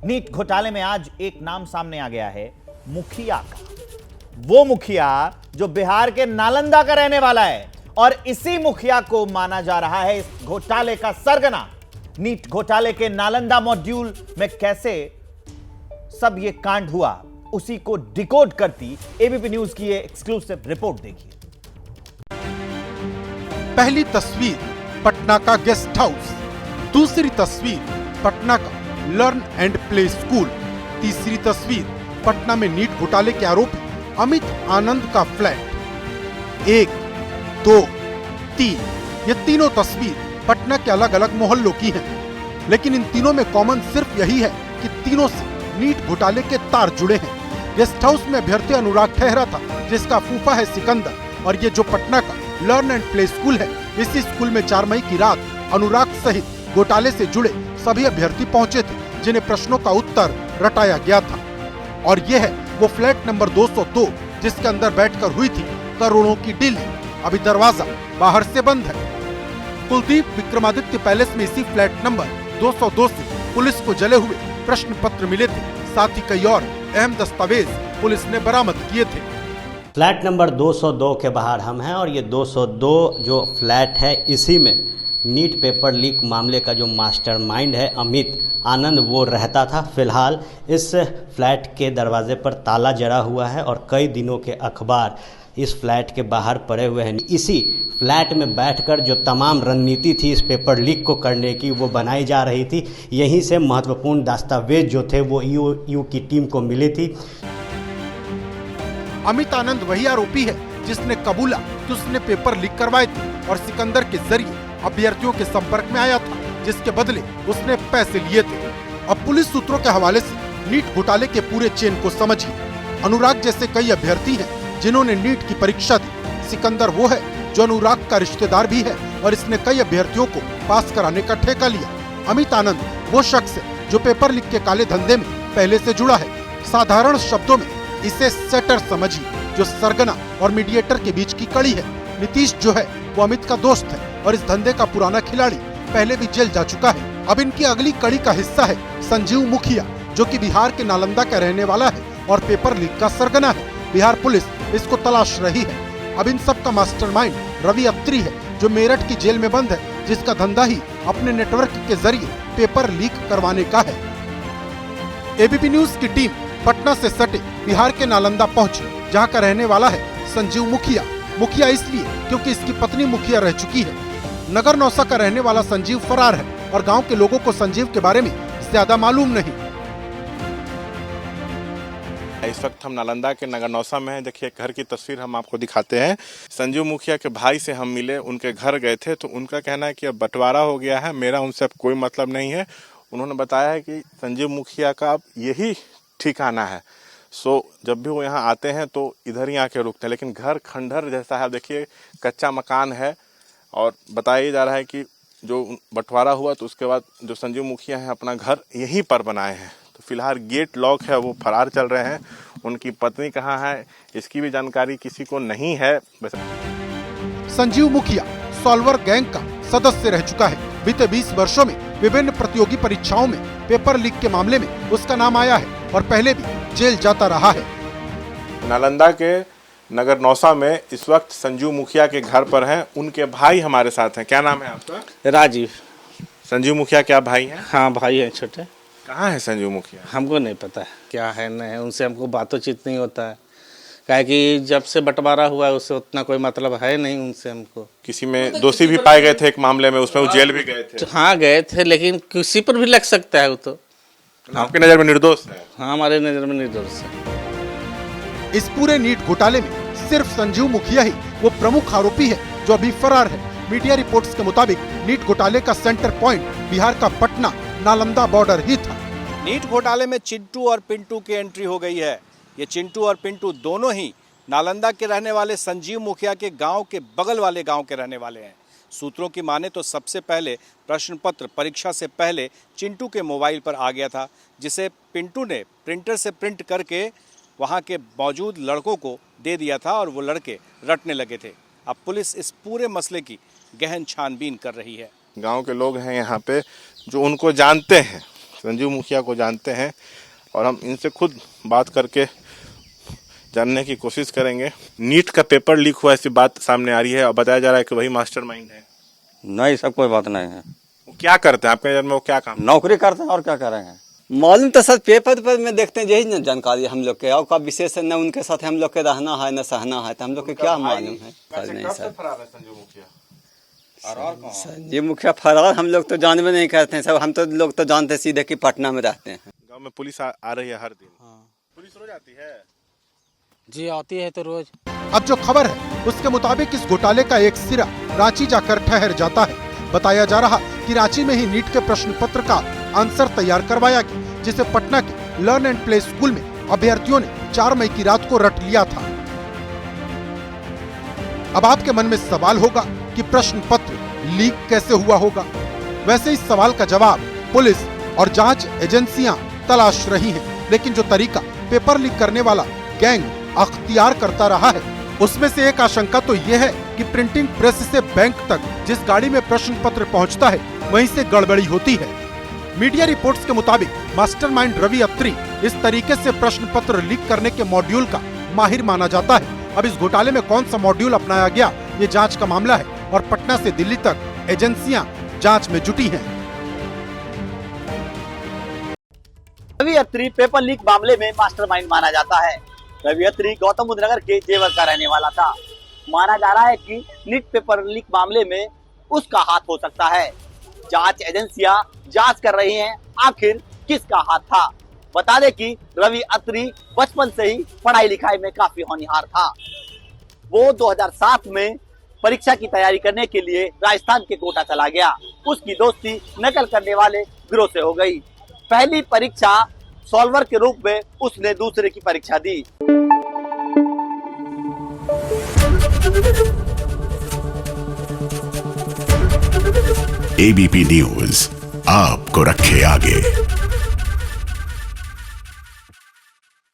NEET घोटाले में आज एक नाम सामने आ गया है, मुखिया का। वो मुखिया जो बिहार के नालंदा का रहने वाला है और इसी मुखिया को माना जा रहा है इस घोटाले का सरगना। नीट घोटाले के नालंदा मॉड्यूल में कैसे सब ये कांड हुआ, उसी को डिकोड करती एबीपी न्यूज की ये एक्सक्लूसिव रिपोर्ट देखिए। पहली तस्वीर पटना का गेस्ट हाउस, दूसरी तस्वीर पटना का लर्न एंड प्ले स्कूल, तीसरी तस्वीर पटना में नीट घोटाले के आरोपी अमित आनंद का फ्लैट। 1, 2, 3 ये तीनों तस्वीर पटना के अलग अलग मोहल्लों की हैं। लेकिन इन तीनों में कॉमन सिर्फ यही है कि तीनों से नीट घोटाले के तार जुड़े हैं। गेस्ट हाउस में अभ्यर्थी अनुराग ठहरा था, जिसका फूफा है सिकंदर, और ये जो पटना का लर्न एंड प्ले स्कूल है, इसी स्कूल में 4 मई की रात अनुराग सहित घोटाले से जुड़े सभी अभ्यर्थी पहुंचे थे, जिन्हें प्रश्नों का उत्तर रटाया गया था। और ये है वो फ्लैट नंबर 202, जिसके अंदर बैठकर हुई थी करोड़ों की डीलिंग। अभी दरवाजा बाहर से बंद है। कुलदीप विक्रमादित्य पैलेस में इसी फ्लैट नंबर 202 से पुलिस को जले हुए प्रश्न पत्र मिले थे, साथ ही कई और अहम दस्तावेज पुलिस ने बरामद किए थे। फ्लैट नंबर 202 के बाहर हम हैं और ये 202 जो फ्लैट है, इसी में नीट पेपर लीक मामले का जो मास्टरमाइंड है अमित आनंद, वो रहता था। फिलहाल इस फ्लैट के दरवाजे पर ताला जड़ा हुआ है और कई दिनों के अखबार इस फ्लैट के बाहर पड़े हुए हैं। इसी फ्लैट में बैठकर जो तमाम रणनीति थी इस पेपर लीक को करने की, वो बनाई जा रही थी। यहीं से महत्वपूर्ण दस्तावेज जो थे वो ईओयू की टीम को मिली थी। अमित आनंद वही आरोपी है जिसने कबूला कि उसने पेपर लीक करवाए थे और सिकंदर के जरिए अभ्यर्थियों के संपर्क में आया था, जिसके बदले उसने पैसे लिए थे। अब पुलिस सूत्रों के हवाले से नीट घोटाले के पूरे चेन को समझिए। अनुराग जैसे कई अभ्यर्थी हैं जिन्होंने नीट की परीक्षा दी। सिकंदर वो है जो अनुराग का रिश्तेदार भी है और इसने कई अभ्यर्थियों को पास कराने का ठेका लिया। अमित आनंद वो शख्स है जो पेपर लीक के काले धंधे में पहले से जुड़ा है। साधारण शब्दों में इसे सेटर समझिए, जो सरगना और मीडिएटर के बीच की कड़ी है। नीतीश जो है वो अमित का दोस्त है और इस धंधे का पुराना खिलाड़ी, पहले भी जेल जा चुका है। अब इनकी अगली कड़ी का हिस्सा है संजीव मुखिया, जो कि बिहार के नालंदा का रहने वाला है और पेपर लीक का सरगना है। बिहार पुलिस इसको तलाश रही है। अब इन सब का मास्टरमाइंड रवि अत्री है, जो मेरठ की जेल में बंद है, जिसका धंधा ही अपने नेटवर्क के जरिए पेपर लीक करवाने का है। एबीपी न्यूज की टीम पटना से सटे बिहार के नालंदा पहुंची, जहां का रहने वाला है संजीव मुखिया। मुखिया इसलिए क्योंकि इसकी पत्नी मुखिया रह चुकी है। नगर नौसा का रहने वाला संजीव फरार है और गांव के लोगों को संजीव के बारे में ज्यादा मालूम नहीं। इस वक्त हम नालंदा के नगर नौसा में हैं। देखिए, घर की तस्वीर हम आपको दिखाते हैं। संजीव मुखिया के भाई से हम मिले, उनके घर गए थे, तो उनका कहना है कि अब बंटवारा हो गया है, मेरा उनसे अब कोई मतलब नहीं है। उन्होंने बताया है कि संजीव मुखिया का अब यही ठिकाना है। जब भी वो यहाँ आते हैं तो इधर ही आके रुकते हैं, लेकिन घर खंडहर जैसा है। देखिए, कच्चा मकान है और बताया जा रहा है कि जो बंटवारा हुआ तो उसके बाद जो संजीव मुखिया हैं अपना घर यहीं पर बनाए हैं। तो फिलहाल गेट लॉक है, वो फरार चल रहे हैं। उनकी पत्नी कहाँ है, इसकी भी जानकारी किसी को नहीं है। संजीव मुखिया सॉल्वर गैंग का सदस्य रह चुका है। बीते 20 वर्षों में विभिन्न प्रतियोगी परीक्षाओं में पेपर लीक के मामले में उसका नाम आया है और पहले भी जेल जाता रहा है। नालंदा के नगर नौसा में इस वक्त संजीव मुखिया के घर पर हैं। उनके भाई हमारे साथ हैं। क्या नाम है आपका? राजीव। संजीव मुखिया क्या भाई हैं? हाँ, भाई हैं छोटे। कहाँ है संजीव मुखिया? हमको नहीं पता है क्या है नहीं है, उनसे हमको बातचीत नहीं होता है। काहे कि जब से बंटवारा हुआ है उससे उतना कोई मतलब है नहीं उनसे हमको। किसी में दोषी भी पाए गए थे एक मामले में, उसमें वो जेल भी गए थे। हाँ, गए थे, लेकिन किसी पर भी लग सकता है वो तो। आपकी नज़र में निर्दोष है? हाँ, हमारे नज़र में निर्दोष है। इस पूरे नीट घोटाले में सिर्फ संजीव मुखिया ही वो प्रमुख आरोपी है जो अभी फरार है। मीडिया रिपोर्ट्स के मुताबिक नीट घोटाले का सेंटर पॉइंट बिहार का पटना नालंदा बॉर्डर ही था। नीट घोटाले में चिंटू और पिंटू की एंट्री हो गई है। ये चिंटू और पिंटू दोनों ही नालंदा के रहने वाले संजीव मुखिया के गांव के बगल वाले गांव के रहने वाले हैं। सूत्रों की माने तो सबसे पहले प्रश्न पत्र परीक्षा से पहले चिंटू के मोबाइल पर आ गया था, जिसे पिंटू ने प्रिंटर से प्रिंट करके वहां के मौजूद लड़कों को दे दिया था और वो लड़के रटने लगे थे। अब पुलिस इस पूरे मसले की गहन छानबीन कर रही है। गांव के लोग हैं यहाँ पे जो उनको जानते हैं, संजीव मुखिया को जानते हैं और हम इनसे खुद बात करके जानने की कोशिश करेंगे। नीट का पेपर लीक हुआ ऐसी बात सामने आ रही है और बताया जा रहा है कि वही मास्टरमाइंड है। नहीं, सब कोई बात नहीं है। वो क्या करते हैं आपके नजर में? वो क्या काम? नौकरी करते हैं और क्या करेंगे। मालूम तो सर पेपर पर में देखते हैं, यही न जानकारी हम लोग के। और का विशेष न उनके साथ हम लोग के रहना है न सहना है, तो हम लोग के क्या मालूम है। नहीं सर, संजीव मुखिया संजीव मुखिया फरार हम लोग तो जानबे नहीं करते हैं सब। हम तो लोग तो जानते सीधे कि पटना में रहते हैं। गांव में पुलिस आ रही है हर दिन? पुलिस रोज आती है? जी आती है तो रोज। अब जो खबर है उसके मुताबिक इस घोटाले का एक सिरा रांची जाकर ठहर जाता है। बताया जा रहा कि रांची में ही नीट के प्रश्न पत्र का आंसर तैयार करवाया गया, जिसे पटना के लर्न एंड प्ले स्कूल में अभ्यर्थियों ने 4 मई की रात को रट लिया था। अब आपके मन में सवाल होगा कि प्रश्न पत्र लीक कैसे हुआ होगा। वैसे इस सवाल का जवाब पुलिस और जांच एजेंसियां तलाश रही हैं, लेकिन जो तरीका पेपर लीक करने वाला गैंग अख्तियार करता रहा है, उसमें से एक आशंका तो यह है कि प्रिंटिंग प्रेस से बैंक तक जिस गाड़ी में प्रश्न पत्र पहुंचता है, वहीं से गड़बड़ी होती है। मीडिया रिपोर्ट्स के मुताबिक मास्टरमाइंड रवि अत्री इस तरीके से प्रश्न पत्र लीक करने के मॉड्यूल का माहिर माना जाता है। अब इस घोटाले में कौन सा मॉड्यूल अपनाया गया, ये जांच का मामला है और पटना से दिल्ली तक एजेंसियां जांच में जुटी हैं। रवि अत्री पेपर लीक मामले में मास्टरमाइंड माना जाता है। रवि अत्री गौतम बुद्ध नगर के जेवर का रहने वाला था। माना जा रहा है कि नीट पेपर लीक मामले में उसका हाथ हो सकता है। जांच एजेंसियां जांच कर रही हैं आखिर किसका हाथ था। बता दें कि रवि अत्री बचपन से ही पढ़ाई लिखाई में काफी होनहार था। वो 2007 में परीक्षा की तैयारी करने के लिए राजस्थान के कोटा चला गया। उसकी दोस्ती नकल करने वाले गिरोह से हो गई। पहली परीक्षा सॉल्वर के रूप में उसने दूसरे की परीक्षा दी। एबीपी न्यूज आपको रखे आगे।